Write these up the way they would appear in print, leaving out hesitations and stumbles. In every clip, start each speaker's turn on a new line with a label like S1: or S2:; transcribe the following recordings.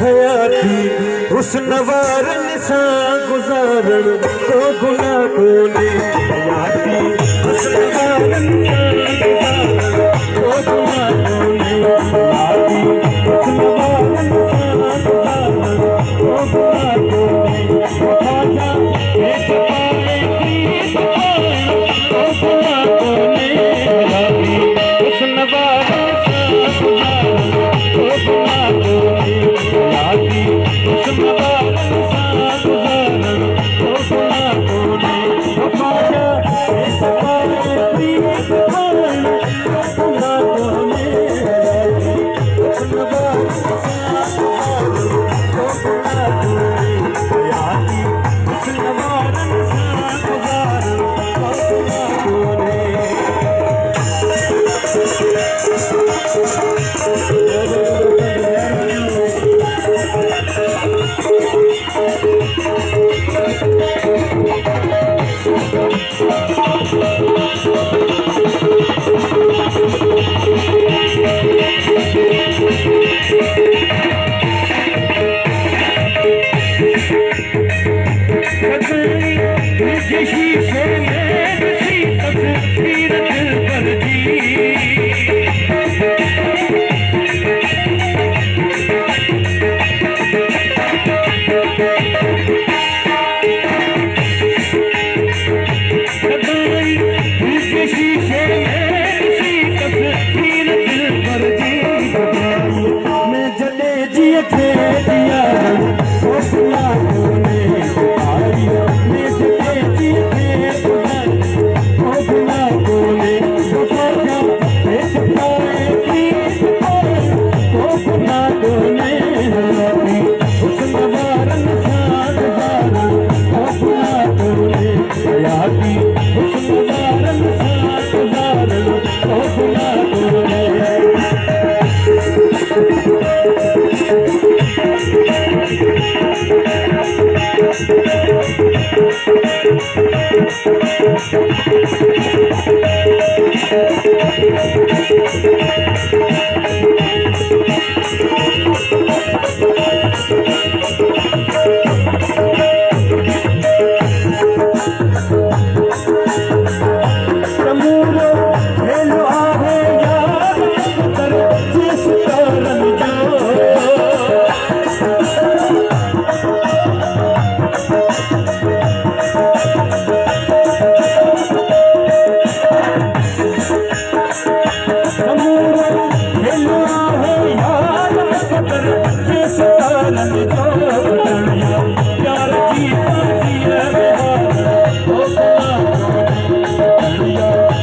S1: हयाती हुस्न वारन सां गुज़ारण को गुनाह कोन्हे। हयाती हुस्न वारन सां गुज़ारण को गुनाह कोन्हे। हयाती हुस्न वारन सां गुज़ारण को गुनाह कोन्हे। ख़्वाजा हेठ पाए प्रीत पाइण को गुनाह कोन्हे। हयाती हुस्न वारन सां गुज़ारण को गुनाह कोन्हे। हयाती हुस्न वारन सां गुज़ारण को गुनाह कोन्हे। ख़्वाजा हेठ पाए प्रीत पाइण को गुनाह कोन्हे। हयाती हुस्न वारन सां गुज़ारण को गुनाह कोन्हे। हयाती हुस्न वारन सां गुज़ारण को गुनाह कोन्हे। शीशे में बसी तस्वीर दिल पर जी। शीशे में बसी तस्वीर दिल पर जी। मैं जॾहिं जीअं खे दिया ओ गुनाह कोन्हे। मैं जॾहिं जीअं खे ओ गुनाह कोन्हे। ख़्वाजा हेठ पाए प्रीत पाइण को गुनाह कोन्हे। हयाती हुस्न वारन सां गुज़ारण को गुनाह कोन्हे। हयाती हुस्न वारन सां गुज़ारण को गुनाह कोन्हे। तमूरो खेल आहे यार कर जिस तरन जो। तमूरो खेल आहे यार कर जिस तरन जो। प्यार की पार्टियां को गुनाह कोन्हे।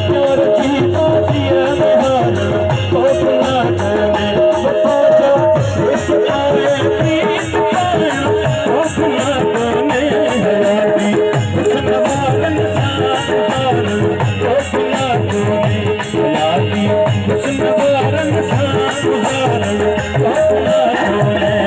S1: प्यार की पार्टियां को गुनाह कोन्हे। ख़्वाजा हेठ पाए प्रीत पाइण को गुनाह कोन्हे। हयाती हुस्न वारन सां गुज़ारण को गुनाह कोन्हे। हयाती हुस्न वारन सां गुज़ारण को गुनाह कोन्हे।